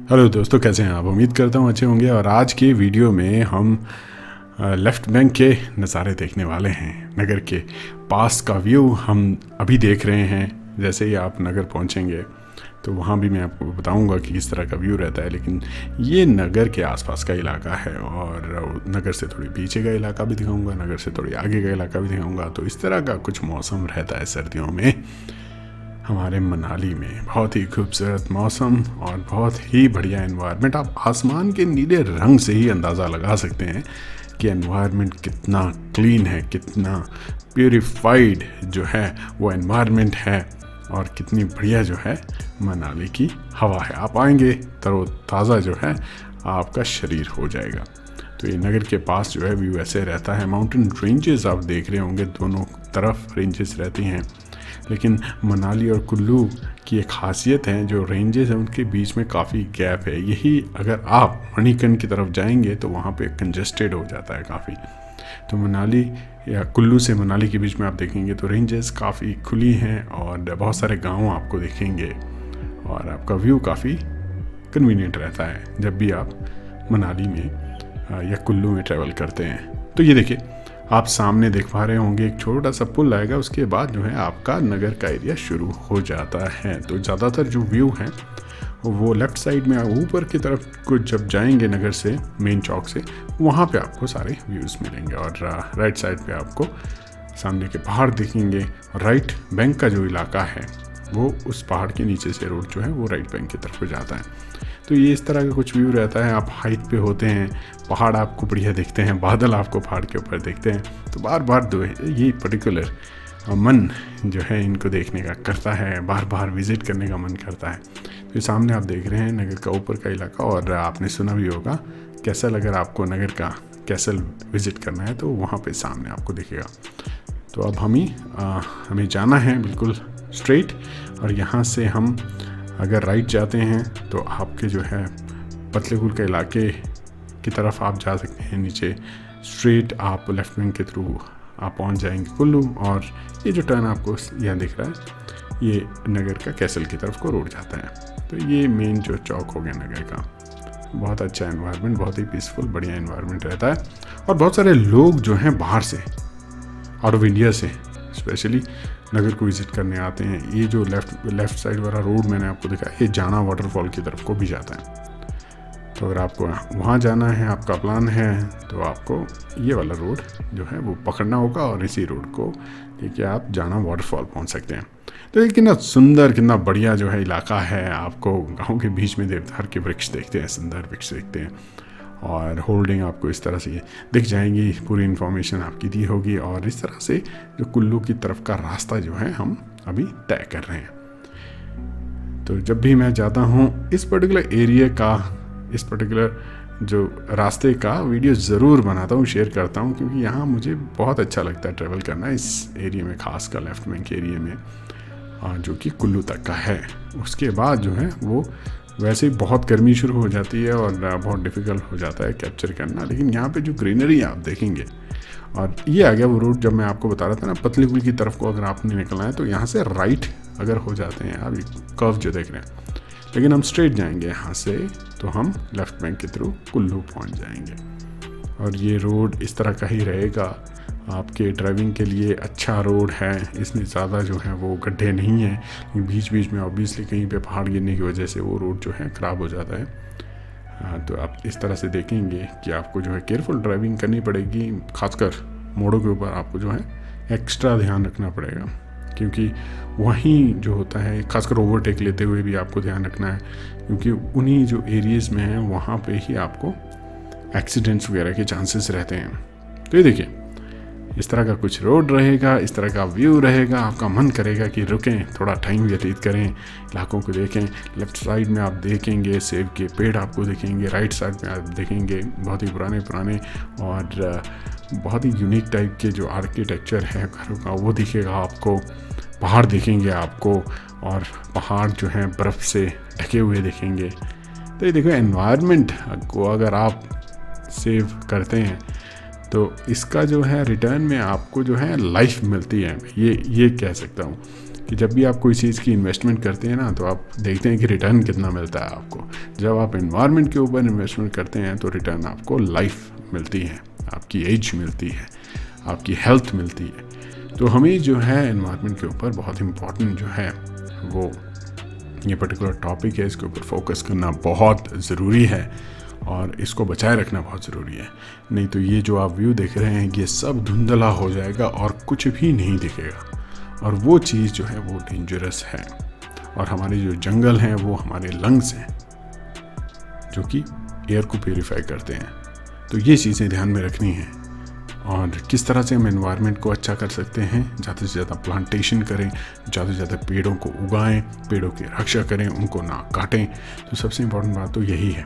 Hello दोस्तों, कैसे हैं आप? उम्मीद करता हूँ अच्छे होंगे। और आज की वीडियो में हम लेफ़्ट बैंक के नज़ारे देखने वाले हैं। नगर के पास का व्यू हम अभी देख रहे हैं। जैसे ही आप नगर पहुँचेंगे तो वहाँ भी मैं आपको बताऊंगा कि किस तरह का व्यू रहता है। लेकिन ये नगर के आसपास का इलाका है और नगर से थोड़ी पीछे का इलाका भी दिखाऊंगा, नगर से थोड़ी आगे का इलाका भी दिखाऊंगा। तो इस तरह का कुछ मौसम रहता है सर्दियों में हमारे मनाली में। बहुत ही खूबसूरत मौसम और बहुत ही बढ़िया एनवायरनमेंट। आप आसमान के नीले रंग से ही अंदाज़ा लगा सकते हैं कि एनवायरनमेंट कितना क्लीन है, कितना प्योरीफाइड जो है वो एनवायरनमेंट है, और कितनी बढ़िया जो है मनाली की हवा है। आप आएंगे तरोताज़ा जो है आपका शरीर हो जाएगा। तो ये नगर के पास जो है व्यू ऐसे रहता है। माउंटेन रेंजेस आप देख रहे होंगे, दोनों तरफ रेंजेस रहती हैं। लेकिन मनाली और कुल्लू की एक खासियत है, जो रेंजेस हैं उनके बीच में काफ़ी गैप है। यही अगर आप मणिकर्ण की तरफ जाएंगे तो वहाँ पे कंजस्टेड हो जाता है काफ़ी। तो मनाली या कुल्लू से मनाली के बीच में आप देखेंगे तो रेंजेस काफ़ी खुली हैं और बहुत सारे गांव आपको दिखेंगे, और आपका व्यू काफ़ी कन्वीनियंट रहता है जब भी आप मनाली में या कुल्लू में ट्रैवल करते हैं। तो ये देखिए, आप सामने देख पा रहे होंगे एक छोटा सा पुल आएगा, उसके बाद जो है आपका नगर का एरिया शुरू हो जाता है। तो ज़्यादातर जो व्यू है वो लेफ़्ट साइड में ऊपर की तरफ को जब जाएंगे नगर से, मेन चौक से, वहाँ पे आपको सारे व्यूज़ मिलेंगे। और राइट साइड पे आपको सामने के पहाड़ दिखेंगे। राइट बैंक का जो इलाका है वो उस पहाड़ के नीचे से रोड जो है वो राइट बैंक की तरफ को जाता है। तो ये इस तरह का कुछ व्यू रहता है। आप हाइट पे होते हैं, पहाड़ आपको बढ़िया दिखते हैं, बादल आपको पहाड़ के ऊपर दिखते हैं, तो बार बार दो ये पर्टिकुलर मन जो है इनको देखने का करता है, बार बार विज़िट करने का मन करता है। तो सामने आप देख रहे हैं नगर का ऊपर का इलाका। और आपने सुना भी होगा कैसल, अगर आपको नगर का कैसल विज़िट करना है तो वहाँ पे सामने आपको दिखेगा। तो अब हमें जाना है बिल्कुल स्ट्रेट, और यहाँ से हम अगर राइट जाते हैं तो आपके जो है पतलेकुल के इलाके की तरफ आप जा सकते हैं। नीचे स्ट्रेट आप लेफ्ट विंग के थ्रू आप पहुंच जाएंगे कुल्लू, और ये जो टर्न आपको यहाँ दिख रहा है ये नगर का कैसल की तरफ को रोड जाता है। तो ये मेन जो चौक हो गया नगर का। बहुत अच्छा एनवायरनमेंट, बहुत ही पीसफुल बढ़िया एनवायरनमेंट रहता है। और बहुत सारे लोग जो हैं बाहर से, आउट ऑफ इंडिया से स्पेशली नगर को विज़िट करने आते हैं। ये जो लेफ़्ट साइड वाला रोड मैंने आपको दिखाया, ये जाना वाटरफॉल की तरफ को भी जाता है। तो अगर आपको वहाँ जाना है, आपका प्लान है, तो आपको ये वाला रोड जो है वो पकड़ना होगा, और इसी रोड को लेके आप जाना वाटरफॉल पहुँच सकते हैं। तो ये कितना सुंदर, कितना बढ़िया जो है इलाका है। आपको गाँव के बीच में देवदार के वृक्ष देखते हैं, सुंदर वृक्ष देखते हैं, और होल्डिंग आपको इस तरह से दिख जाएंगी। पूरी इन्फॉर्मेशन आपकी दी होगी। और इस तरह से जो कुल्लू की तरफ का रास्ता जो है हम अभी तय कर रहे हैं। तो जब भी मैं जाता हूँ इस पर्टिकुलर एरिया का, इस पर्टिकुलर जो रास्ते का वीडियो ज़रूर बनाता हूँ, शेयर करता हूँ, क्योंकि यहाँ मुझे बहुत अच्छा लगता है ट्रैवल करना इस एरिया में, ख़ास कर लेफ्ट बैंक एरिया में, जो कि कुल्लू तक का है। उसके बाद जो है वो वैसे ही बहुत गर्मी शुरू हो जाती है और बहुत डिफ़िकल्ट हो जाता है कैप्चर करना। लेकिन यहाँ पे जो ग्रीनरी आप देखेंगे, और ये आ गया वो रूट जब मैं आपको बता रहा था ना, पतलीकुल की तरफ को अगर आपने निकलना है तो यहाँ से राइट अगर हो जाते हैं, अभी कर्व जो देख रहे हैं, लेकिन हम स्ट्रेट जाएंगे यहाँ से तो हम लेफ़्ट बैंक के थ्रू कुल्लू पहुँच जाएंगे। और ये रोड इस तरह का ही रहेगा आपके ड्राइविंग के लिए। अच्छा रोड है, इसमें ज़्यादा जो है वो गड्ढे नहीं हैं, लेकिन बीच बीच में ऑब्वियसली कहीं पे पहाड़ गिरने की वजह से वो रोड जो है ख़राब हो जाता है। तो आप इस तरह से देखेंगे कि आपको जो है केयरफुल ड्राइविंग करनी पड़ेगी। खासकर मोड़ों के ऊपर आपको जो है एक्स्ट्रा ध्यान रखना पड़ेगा, क्योंकि वहीं जो होता है, खासकर ओवरटेक लेते हुए भी आपको ध्यान रखना है, क्योंकि उन्हीं जो एरियाज़ में हैं वहाँ पे ही आपको एक्सीडेंट्स वगैरह के चांसेस रहते हैं। तो ये देखिए, इस तरह का कुछ रोड रहेगा, इस तरह का व्यू रहेगा। आपका मन करेगा कि रुकें, थोड़ा टाइम व्यतीत करें, इलाकों को देखें। लेफ़्ट साइड में आप देखेंगे सेब के पेड़ आपको दिखेंगे, राइट साइड में आप देखेंगे बहुत ही पुराने और बहुत ही यूनिक टाइप के जो आर्किटेक्चर है घरों का वो दिखेगा आपको। पहाड़ दिखेंगे आपको, और पहाड़ जो हैं बर्फ़ से ढके हुए दिखेंगे। तो ये देखो, एनवायरनमेंट को अगर आप सेव करते हैं तो इसका जो है रिटर्न में आपको जो है लाइफ मिलती है। ये कह सकता हूँ, कि जब भी आप कोई चीज़ की इन्वेस्टमेंट करते हैं ना, तो आप देखते हैं कि रिटर्न कितना मिलता है आपको। जब आप एनवायरनमेंट के ऊपर इन्वेस्टमेंट करते हैं तो रिटर्न आपको लाइफ मिलती है, आपकी एज मिलती है, आपकी हेल्थ मिलती है। तो हमें जो है एनवायरनमेंट के ऊपर बहुत इम्पॉर्टेंट जो है वो ये पर्टिकुलर टॉपिक है, इसके ऊपर फोकस करना बहुत ज़रूरी है और इसको बचाए रखना बहुत ज़रूरी है। नहीं तो ये जो आप व्यू देख रहे हैं ये सब धुंधला हो जाएगा और कुछ भी नहीं दिखेगा, और वो चीज़ जो है वो डेंजरस है। और हमारे जो जंगल हैं वो हमारे लंग्स हैं जो कि एयर को प्यूरीफाई करते हैं। तो ये चीज़ें ध्यान में रखनी हैं। और किस तरह से हम एनवायरनमेंट को अच्छा कर सकते हैं, ज़्यादा से ज़्यादा प्लांटेशन करें, ज़्यादा से ज़्यादा पेड़ों को उगाएं, पेड़ों की रक्षा करें, उनको ना काटें। तो सबसे इम्पोर्टेंट बात तो यही है।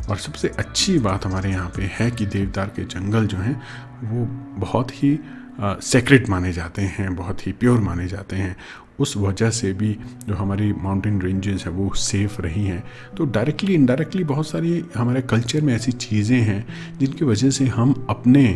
और सबसे अच्छी बात हमारे यहाँ पे है कि देवदार के जंगल जो हैं वो बहुत ही सेक्रेट माने जाते हैं, बहुत ही प्योर माने जाते हैं। उस वजह से भी जो हमारी माउंटेन रेंजेस हैं वो सेफ़ रही हैं। तो डायरेक्टली इनडायरेक्टली बहुत सारी हमारे कल्चर में ऐसी चीज़ें हैं जिनकी वजह से हम अपने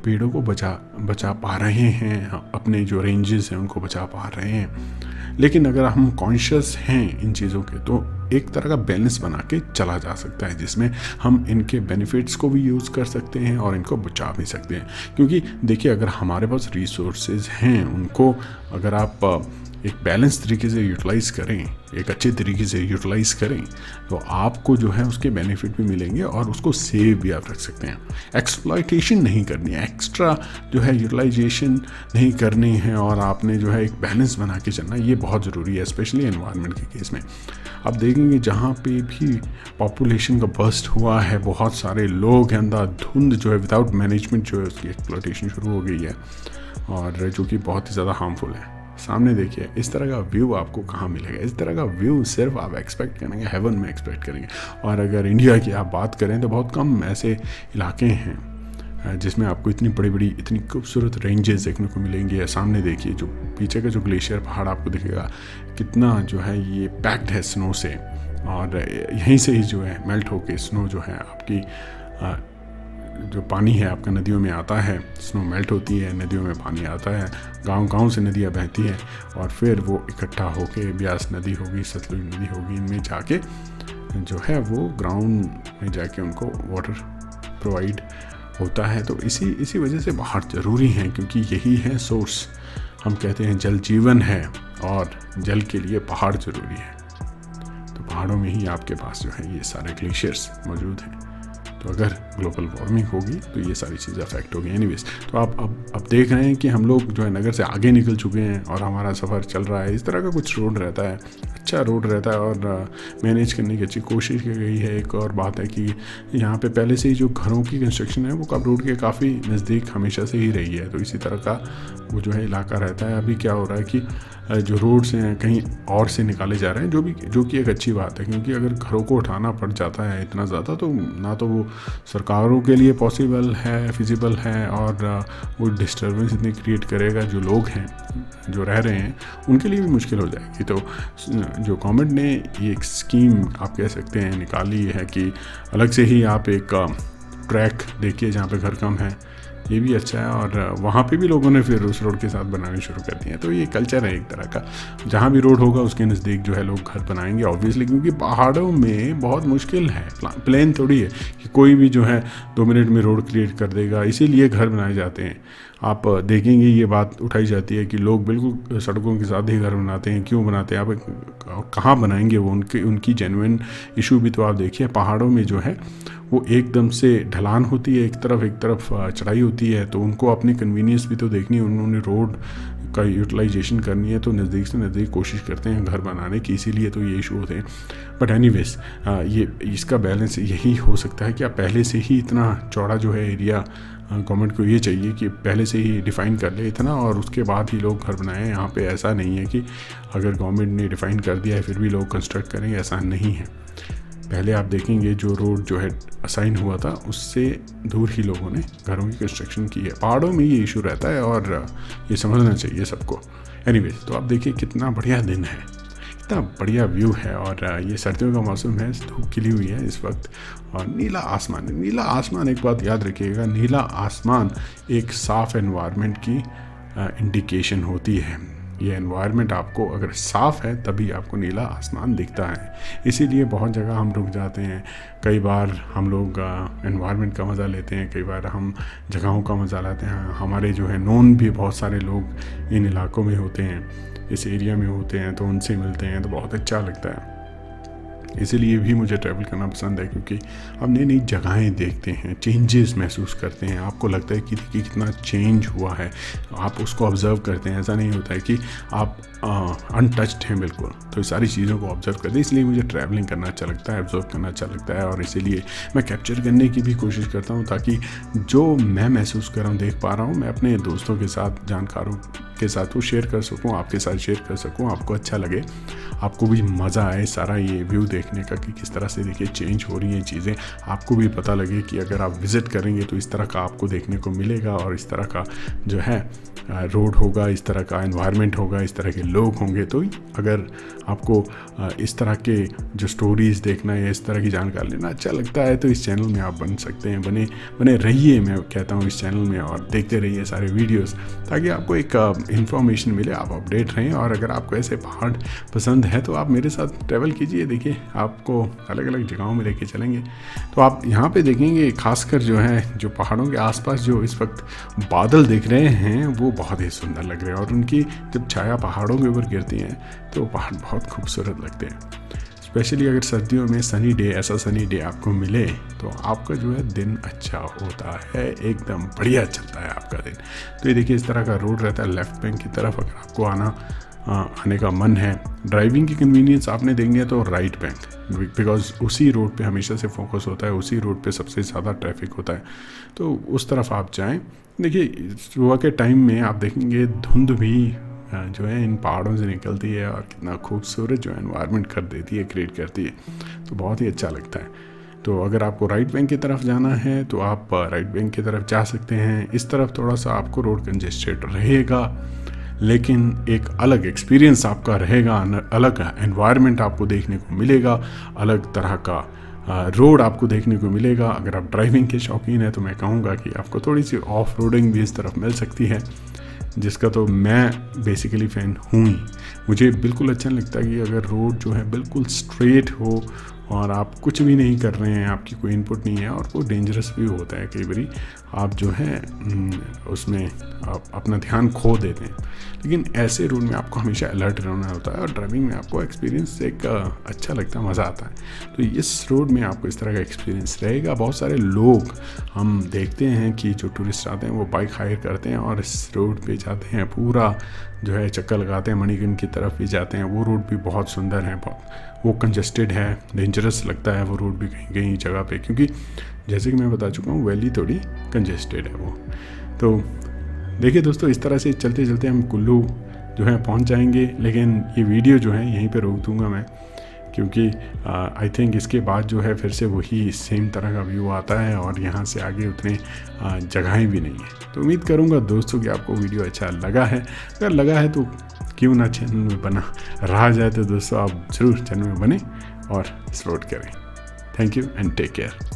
पेड़ों को बचा पा रहे हैं, अपने जो रेंजेस हैं उनको बचा पा रहे हैं। लेकिन अगर हम कॉन्शियस हैं इन चीज़ों के तो एक तरह का बैलेंस बना के चला जा सकता है, जिसमें हम इनके बेनिफिट्स को भी यूज़ कर सकते हैं और इनको बचा भी सकते हैं। क्योंकि देखिए, अगर हमारे पास रिसोर्सेज हैं, उनको अगर आप एक बैलेंस तरीके से यूटिलाइज़ करें, एक अच्छे तरीके से यूटिलाइज़ करें, तो आपको जो है उसके बेनिफिट भी मिलेंगे और उसको सेव भी आप रख सकते हैं। एक्सप्लॉयटेशन नहीं करनी है, एक्स्ट्रा जो है यूटिलाइजेशन नहीं करनी है, और आपने जो है एक बैलेंस बना के चलना, ये बहुत ज़रूरी है, स्पेशली एनवायरनमेंट के केस में। आप देखेंगे जहाँ पे भी पॉपुलेशन का बर्स्ट हुआ है, बहुत सारे लोग हैं, अंधाधुंध जो है विदाउट मैनेजमेंट जो है उसकी एक्सप्लॉयटेशन शुरू हो गई है, और जो कि बहुत ही ज़्यादा हार्मफुल है। सामने देखिए, इस तरह का व्यू आपको कहाँ मिलेगा? इस तरह का व्यू सिर्फ आप एक्सपेक्ट करेंगे हेवन में एक्सपेक्ट करेंगे। और अगर इंडिया की आप बात करें तो बहुत कम ऐसे इलाके हैं जिसमें आपको इतनी बड़ी बड़ी इतनी खूबसूरत रेंजेस देखने को मिलेंगी। सामने देखिए, जो पीछे का जो ग्लेशियर पहाड़ आपको दिखेगा, कितना जो है ये पैक्ड है स्नो से, और यहीं से ही जो है मेल्ट होके स्नो जो है आपकी जो पानी है आपका नदियों में आता है, स्नो मेल्ट होती है, नदियों में पानी आता है, गांव-गांव से नदियाँ बहती हैं, और फिर वो इकट्ठा होके ब्यास नदी होगी, सतलुज नदी होगी, इनमें जाके जो है वो ग्राउंड में जाके उनको वाटर प्रोवाइड होता है। तो इसी वजह से पहाड़ ज़रूरी हैं, क्योंकि यही है सोर्स। हम कहते हैं जल जीवन है, और जल के लिए पहाड़ ज़रूरी है। तो पहाड़ों में ही आपके पास जो है ये सारे ग्लेशियर्स मौजूद हैं। तो अगर ग्लोबल वार्मिंग होगी तो ये सारी चीज़ें अफेक्ट होगी। एनीवेज, तो आप अब देख रहे हैं कि हम लोग जो है नगर से आगे निकल चुके हैं और हमारा सफ़र चल रहा है। इस तरह का कुछ रोड रहता है, अच्छा रोड रहता है, और मैनेज करने की अच्छी कोशिश की गई है। एक और बात है कि यहाँ पे पहले से ही जो घरों की कंस्ट्रक्शन है वो कब रोड के काफ़ी नज़दीक हमेशा से ही रही है। तो इसी तरह का वो जो है इलाका रहता है। अभी क्या हो रहा है कि जो रोड्स हैं कहीं और से निकाले जा रहे हैं, जो कि एक अच्छी बात है, क्योंकि अगर घरों को उठाना पड़ जाता है इतना ज़्यादा, तो ना तो वो सरकारों के लिए पॉसिबल है, फिजिबल है, और वो डिस्टर्बेंस इतनी क्रिएट करेगा, जो लोग हैं जो रह रहे हैं उनके लिए भी मुश्किल हो जाएगी। तो जो गवर्नमेंट ने ये एक स्कीम आप कह सकते हैं निकाली है कि अलग से ही आप एक ट्रैक देखिए जहाँ पे घर कम है, ये भी अच्छा है। और वहाँ पे भी लोगों ने फिर उस रोड के साथ बनाने शुरू कर दिए हैं। तो ये कल्चर है एक तरह का, जहाँ भी रोड होगा उसके नज़दीक जो है लोग घर बनाएंगे, ऑब्वियसली, क्योंकि पहाड़ों में बहुत मुश्किल है, प्लेन थोड़ी है कि कोई भी जो है 2 मिनट में रोड क्रिएट कर देगा, इसीलिए घर बनाए जाते हैं। आप देखेंगे ये बात उठाई जाती है कि लोग बिल्कुल सड़कों के साथ ही घर बनाते हैं। क्यों बनाते हैं? आप कहाँ बनाएंगे वो, उनकी जेन्युइन इशू भी तो आप देखिए। पहाड़ों में जो है वो एकदम से ढलान होती है, एक तरफ चढ़ाई होती है, तो उनको अपनी कन्वीनियंस भी तो देखनी है, उन्होंने रोड का यूटिलाइजेशन करनी है, तो नज़दीक से नज़दीक कोशिश करते हैं घर बनाने की, इसीलिए तो ये इशू होते हैं। बट एनीवेज, ये इसका बैलेंस यही हो सकता है कि आप पहले से ही इतना चौड़ा जो है एरिया, गवर्नमेंट को ये चाहिए कि पहले से ही डिफ़ाइन कर ले इतना, और उसके बाद ही लोग घर बनाएं। यहाँ पे ऐसा नहीं है कि अगर गवर्नमेंट ने डिफ़ाइन कर दिया है फिर भी लोग कंस्ट्रक्ट करेंगे, ऐसा नहीं है। पहले आप देखेंगे जो रोड जो है असाइन हुआ था उससे दूर ही लोगों ने घरों की कंस्ट्रक्शन की है। पहाड़ों में ये इशू रहता है और ये समझना चाहिए सबको। एनीवेज, तो आप देखिए कितना बढ़िया दिन है, कितना बढ़िया व्यू है, और ये सर्दियों का मौसम है, धूप खिली हुई है इस वक्त, और नीला आसमान। एक बात याद रखिएगा, नीला आसमान एक साफ़ एनवायरनमेंट की इंडिकेशन होती है। ये एनवायरनमेंट आपको अगर साफ़ है तभी आपको नीला आसमान दिखता है। इसीलिए बहुत जगह हम रुक जाते हैं, कई बार हम लोग एनवायरनमेंट का मज़ा लेते हैं, कई बार हम जगहों का मज़ा लेते हैं। हमारे जो है नोन भी बहुत सारे लोग इन इलाकों में होते हैं, इस एरिया में होते हैं, तो उनसे मिलते हैं तो बहुत अच्छा लगता है। इसीलिए भी मुझे ट्रैवल करना पसंद है, क्योंकि आप नई नई जगहें देखते हैं, चेंजेस महसूस करते हैं, आपको लगता है कि देखिए कितना चेंज हुआ है, आप उसको ऑब्ज़र्व करते हैं। ऐसा नहीं होता है कि आप अनटच्ड हैं बिल्कुल, तो इस सारी चीज़ों को ऑब्ज़र्व करते हैं। इसलिए मुझे ट्रैवलिंग करना अच्छा लगता है, ऑब्ज़र्व करना अच्छा लगता है, और इसीलिए मैं कैप्चर करने की भी कोशिश करता हूँ, ताकि जो मैं महसूस कर रहा हूँ, देख पा रहा हूँ, मैं अपने दोस्तों के साथ, जानकारों के साथ वो शेयर कर सकूँ, आपके साथ शेयर कर सकूँ, आपको अच्छा लगे, आपको भी मज़ा आए सारा ये व्यू देखने का कि किस तरह से देखिए चेंज हो रही हैं चीज़ें। आपको भी पता लगे कि अगर आप विज़िट करेंगे तो इस तरह का आपको देखने को मिलेगा, और इस तरह का जो है रोड होगा, इस तरह का एनवायरनमेंट होगा, इस तरह के लोग होंगे। तो अगर आपको इस तरह के जो स्टोरीज़ देखना या इस तरह की जानकारी लेना अच्छा लगता है तो इस चैनल में आप बन सकते हैं, बने रहिए, मैं कहता हूँ इस चैनल में, और देखते रहिए सारे वीडियोस, ताकि आपको एक इन्फॉर्मेशन मिले, आप अपडेट रहें। और अगर आपको ऐसे पहाड़ पसंद है तो आप मेरे साथ ट्रैवल कीजिए, देखिए आपको अलग अलग जगहों में लेके चलेंगे। तो आप यहाँ पे देखेंगे खासकर जो है, जो पहाड़ों के आसपास जो इस वक्त बादल दिख रहे हैं वो बहुत ही सुंदर लग रहे हैं, और उनकी जब छाया पहाड़ों के ऊपर गिरती है तो पहाड़ बहुत खूबसूरत लगते हैं। स्पेशली अगर सर्दियों में सनी डे, ऐसा सनी डे आपको मिले तो आपका जो है दिन अच्छा होता है, एकदम बढ़िया चलता है आपका दिन। तो ये देखिए इस तरह का रोड रहता है लेफ़्ट बैंक की तरफ, अगर आपको आने का मन है, ड्राइविंग की कन्वीनियंस आपने देखनी है तो राइट बैंक, बिकॉज उसी रोड पे हमेशा से फोकस होता है, उसी रोड पे सबसे ज़्यादा ट्रैफिक होता है, तो उस तरफ आप जाएं। देखिए सुबह के टाइम में आप देखेंगे धुंध भी जो है इन पहाड़ों से निकलती है, और कितना खूबसूरत जो एनवायरनमेंट कर देती है, क्रिएट करती है, तो बहुत ही अच्छा लगता है। तो अगर आपको राइट बैंक की तरफ जाना है तो आप राइट बैंक की तरफ जा सकते हैं। इस तरफ थोड़ा सा आपको रोड कंजेस्टेड रहेगा, लेकिन एक अलग एक्सपीरियंस आपका रहेगा, अलग एनवायरनमेंट आपको देखने को मिलेगा, अलग तरह का रोड आपको देखने को मिलेगा। अगर आप ड्राइविंग के शौकीन हैं तो मैं कहूँगा कि आपको थोड़ी सी ऑफ रोडिंग भी इस तरफ मिल सकती है, जिसका तो मैं बेसिकली फ़ैन हूँ ही। मुझे बिल्कुल अच्छा नहीं लगता कि अगर रोड जो है बिल्कुल स्ट्रेट हो और आप कुछ भी नहीं कर रहे हैं, आपकी कोई इनपुट नहीं है, और वो डेंजरस भी होता है। कई बारी आप जो है उसमें आप अपना ध्यान खो देते हैं, लेकिन ऐसे रोड में आपको हमेशा अलर्ट रहना होता है, और ड्राइविंग में आपको एक्सपीरियंस एक अच्छा लगता है, मज़ा आता है। तो इस रोड में आपको इस तरह का एक्सपीरियंस रहेगा। बहुत सारे लोग हम देखते हैं कि जो टूरिस्ट आते हैं वो बाइक हायर करते हैं और इस रोड पे जाते हैं, पूरा जो है चक्कर लगाते हैं, मणिकर्ण की तरफ भी जाते हैं। वो रोड भी बहुत सुंदर है, वो कंजेस्टेड है, डेंजरस लगता है वो रोड भी कहीं कहीं जगह पे, क्योंकि जैसे कि मैं बता चुका हूँ वैली थोड़ी कंजेस्टेड है वो। तो देखिए दोस्तों, इस तरह से चलते चलते हम कुल्लू जो है पहुँच जाएंगे, लेकिन ये वीडियो जो है यहीं पे रोक दूँगा मैं, क्योंकि आई थिंक इसके बाद जो है फिर से वही सेम तरह का व्यू आता है, और यहाँ से आगे उतने जगहें भी नहीं है। तो उम्मीद करूँगा दोस्तों कि आपको वीडियो अच्छा लगा है। अगर लगा है तो क्यों ना चैनल में बना रहा जाए, तो दोस्तों आप ज़रूर चैनल में बने और सपोर्ट करें। Thank you and take care.